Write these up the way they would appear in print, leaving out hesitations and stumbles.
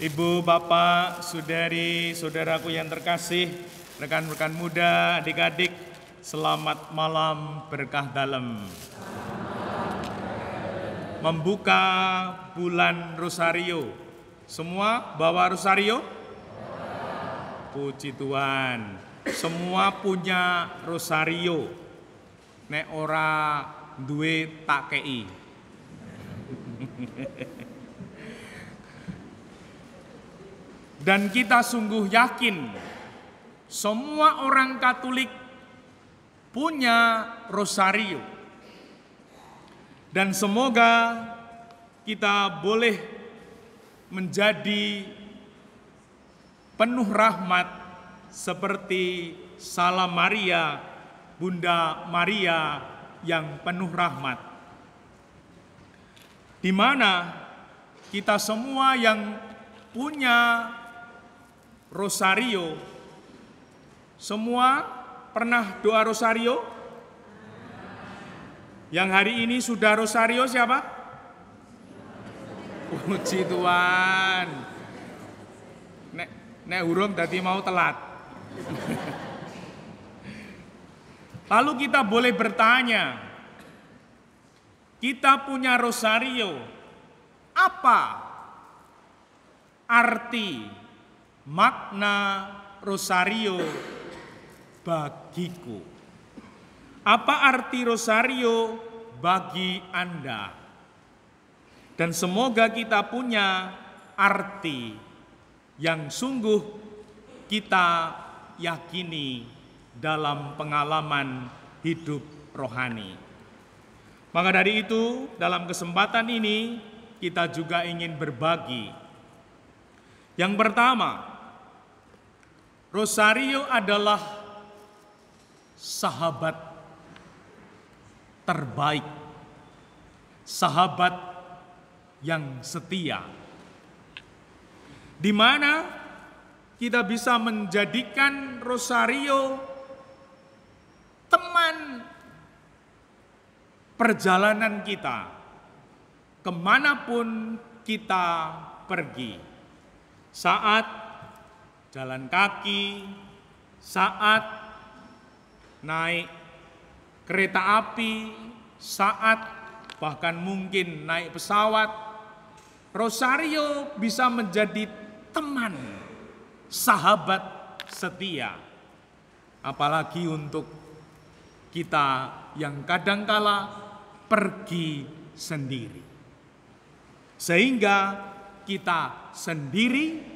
Ibu, bapak, saudari, saudaraku yang terkasih, rekan-rekan muda, adik-adik, selamat malam berkah dalam. Membuka bulan Rosario. Semua bawa Rosario? Puji Tuhan. Semua punya Rosario. Nek ora duwe tak kei. Dan kita sungguh yakin semua orang Katolik punya Rosario. Dan semoga kita boleh menjadi penuh rahmat seperti Salam Maria, Bunda Maria yang penuh rahmat. Di mana kita semua yang punya Rosario, semua pernah doa Rosario? Yang hari ini sudah Rosario siapa? Puji Tuhan. Nek urung tadi mau telat. Lalu kita boleh bertanya, kita punya Rosario, apa arti makna Rosario bagiku? Apa arti Rosario bagi Anda? Dan semoga kita punya arti yang sungguh kita yakini dalam pengalaman hidup rohani. Maka dari itu, dalam kesempatan ini kita juga ingin berbagi. Yang pertama, Rosario adalah sahabat terbaik, sahabat yang setia, di mana kita bisa menjadikan Rosario teman perjalanan kita kemanapun kita pergi, saat jalan kaki, saat naik kereta api, saat bahkan mungkin naik pesawat, Rosario bisa menjadi teman, sahabat setia. Apalagi untuk kita yang kadangkala pergi sendiri. Sehingga kita sendiri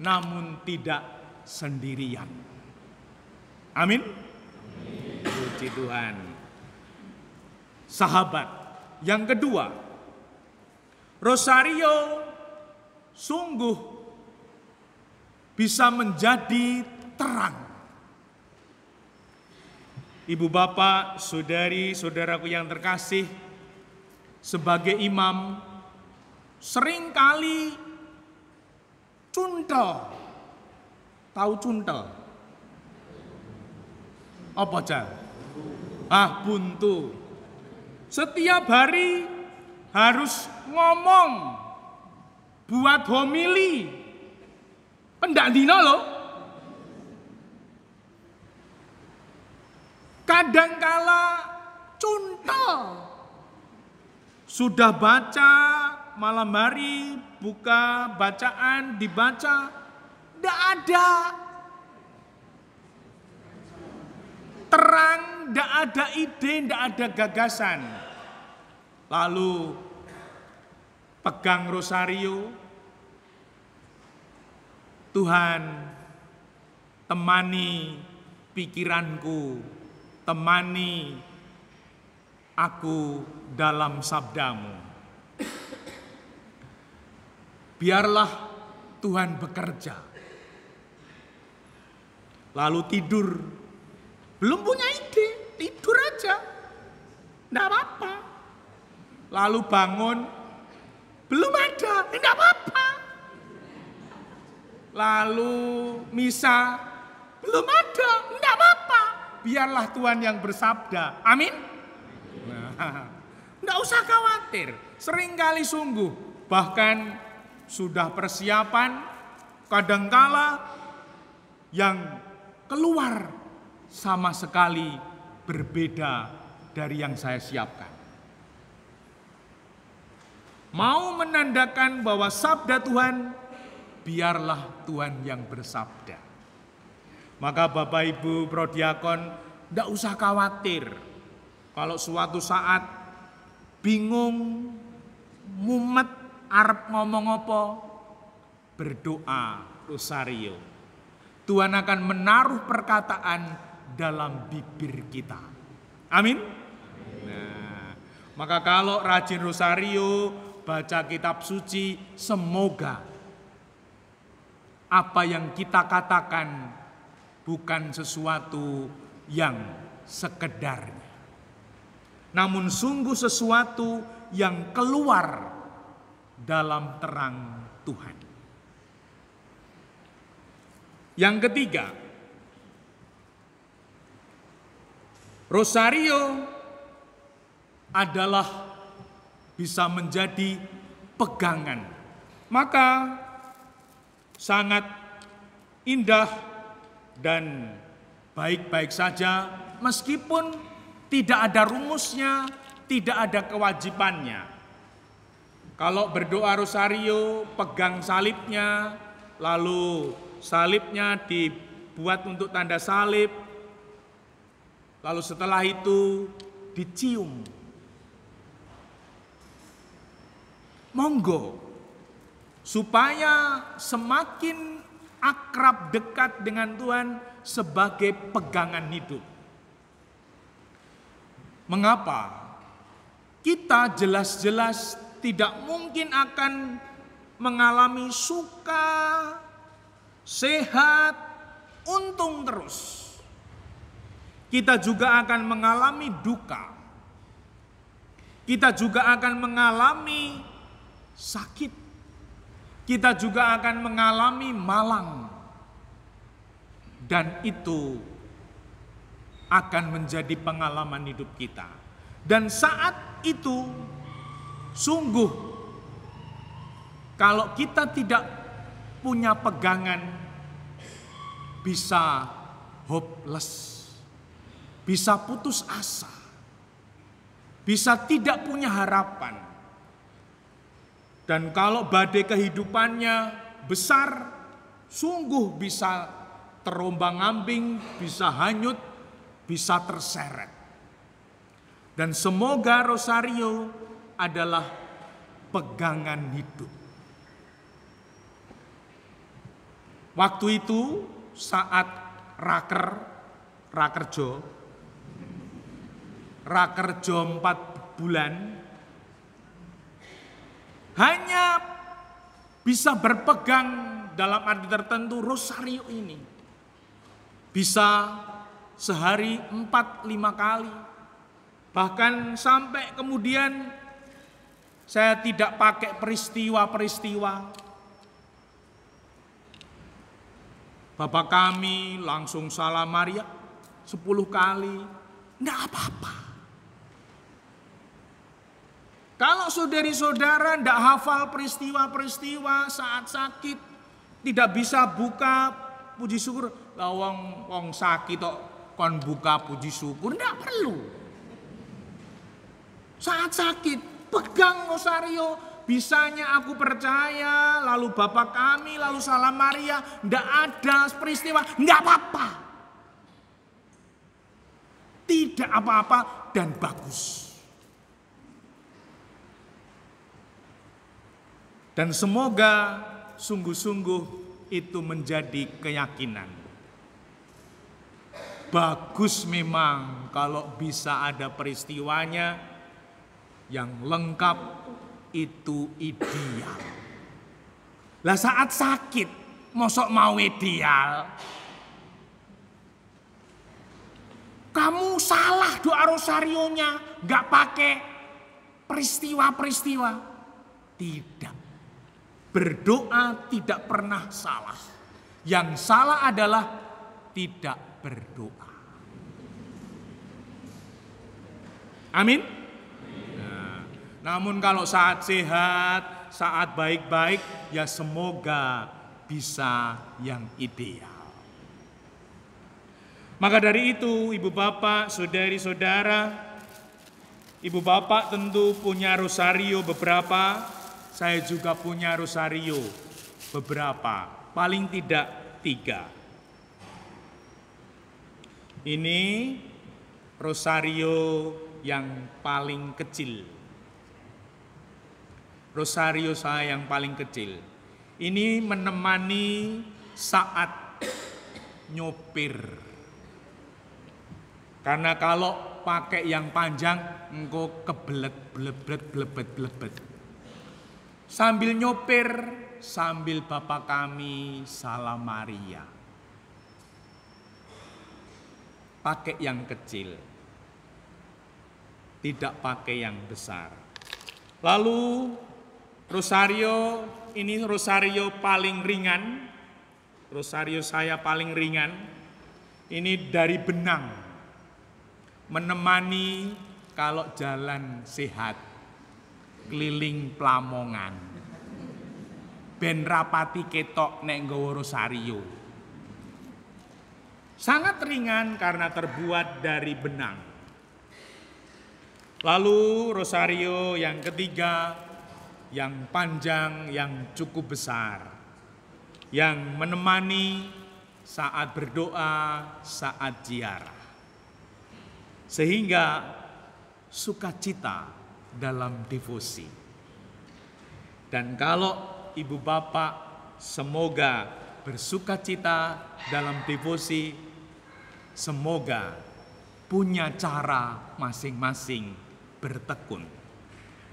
namun tidak sendirian. Amin. Puji Tuhan. Sahabat. Yang kedua, Rosario sungguh bisa menjadi terang. Ibu bapak, saudari, saudaraku yang terkasih, sebagai imam seringkali cuntel. Tahu cuntel? Apa Cal? Buntu. Setiap hari harus ngomong, buat homili. Pendak dino loh. Kadangkala cuntel. Sudah baca malam hari, buka bacaan, dibaca, tidak ada terang, tidak ada ide, tidak ada gagasan. Lalu pegang Rosario, Tuhan temani pikiranku, temani aku dalam sabdamu. Biarlah Tuhan bekerja. Lalu tidur. Belum punya ide, tidur aja. Tidak apa-apa. Lalu bangun. Belum ada, tidak apa-apa. Lalu misa. Belum ada, tidak apa-apa. Biarlah Tuhan yang bersabda. Amin. Tidak usah khawatir. Seringkali sungguh. Bahkan sudah persiapan, kadangkala yang keluar sama sekali berbeda dari yang saya siapkan. Mau menandakan bahwa sabda Tuhan, biarlah Tuhan yang bersabda. Maka Bapak Ibu Prodiakon, tidak usah khawatir kalau suatu saat bingung, mumet, arep ngomong apa, berdoa rosario. Tuhan akan menaruh perkataan dalam bibir kita. Amin. Nah, maka kalau rajin rosario, baca kitab suci, semoga apa yang kita katakan bukan sesuatu yang sekedarnya, namun sungguh sesuatu yang keluar dalam terang Tuhan. Yang ketiga, rosario adalah bisa menjadi pegangan. Maka sangat indah dan baik-baik saja meskipun tidak ada rumusnya, tidak ada kewajibannya. Kalau berdoa rosario, pegang salibnya, lalu salibnya dibuat untuk tanda salib, lalu setelah itu dicium. Monggo, supaya semakin akrab dekat dengan Tuhan sebagai pegangan hidup. Mengapa? Kita jelas-jelas tidak mungkin akan mengalami suka, sehat, untung terus. Kita juga akan mengalami duka. Kita juga akan mengalami sakit. Kita juga akan mengalami malang. Dan itu akan menjadi pengalaman hidup kita. Dan saat itu sungguh kalau kita tidak punya pegangan bisa hopeless, bisa putus asa, bisa tidak punya harapan. Dan kalau badai kehidupannya besar, sungguh bisa terombang-ambing, bisa hanyut, bisa terseret. Dan semoga rosario adalah pegangan hidup. Waktu itu saat rakerjo 4 bulan, hanya bisa berpegang dalam arti tertentu rosario ini. Bisa sehari 4-5 kali. Bahkan sampai kemudian saya tidak pakai peristiwa-peristiwa. Bapak kami langsung salam Maria 10 kali. Enggak apa-apa. Kalau saudari-saudara tidak hafal peristiwa-peristiwa saat sakit, tidak bisa buka puji syukur, lah wong sakit kok kon buka puji syukur, tidak perlu. Saat sakit, pegang rosario, bisanya aku percaya, lalu Bapak kami, lalu salam Maria, tidak ada peristiwa, tidak apa-apa. Tidak apa-apa dan bagus. Dan semoga sungguh-sungguh itu menjadi keyakinan. Bagus memang kalau bisa ada peristiwanya yang lengkap, itu ideal. Lah saat sakit, mosok mau ideal. Kamu salah doa rosarionya, gak pakai peristiwa-peristiwa. Tidak. Berdoa tidak pernah salah. Yang salah adalah tidak berdoa. Amin. Nah, namun kalau saat sehat, saat baik-baik, ya semoga bisa yang ideal. Maka dari itu, ibu bapak, saudari-saudara, ibu bapak tentu punya rosario beberapa, saya juga punya rosario beberapa, paling tidak 3. Ini rosario yang paling kecil. Rosario saya yang paling kecil. Ini menemani saat nyopir. Karena kalau pakai yang panjang, engkau kebelet, blebet. Sambil nyopir, sambil Bapa kami, Salam Maria. Pakai yang kecil, tidak pakai yang besar. Lalu rosario, ini rosario paling ringan, rosario saya paling ringan, ini dari benang, menemani kalau jalan sehat, keliling Plamongan, ben rapati ketok nek nggawa rosario. Sangat ringan karena terbuat dari benang. Lalu rosario yang ketiga, yang panjang, yang cukup besar, yang menemani saat berdoa, saat ziarah. Sehingga sukacita dalam devosi. Dan kalau ibu bapak semoga bersukacita dalam devosi, semoga punya cara masing-masing bertekun.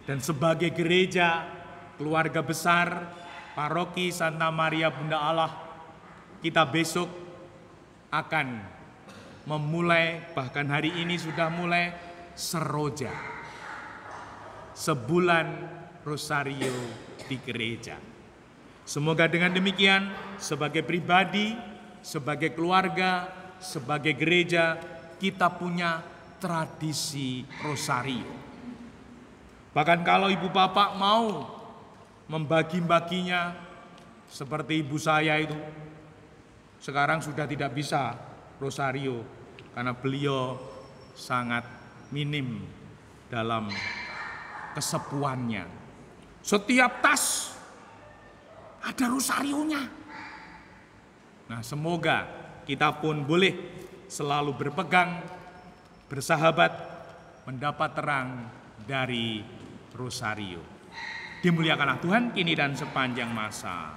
Dan sebagai gereja, keluarga besar, Paroki Santa Maria Bunda Allah, kita besok akan memulai, bahkan hari ini sudah mulai, seroja. Sebulan rosario di gereja. Semoga dengan demikian, sebagai pribadi, sebagai keluarga, sebagai gereja, kita punya tradisi rosario. Bahkan kalau ibu bapak mau membagi-baginya, seperti ibu saya itu, sekarang sudah tidak bisa rosario, karena beliau sangat minim dalam kesepuannya. Setiap tas ada rosarionya. Nah, semoga kita pun boleh selalu berpegang, bersahabat, mendapat terang dari rosario. Dimuliakanlah Tuhan kini dan sepanjang masa.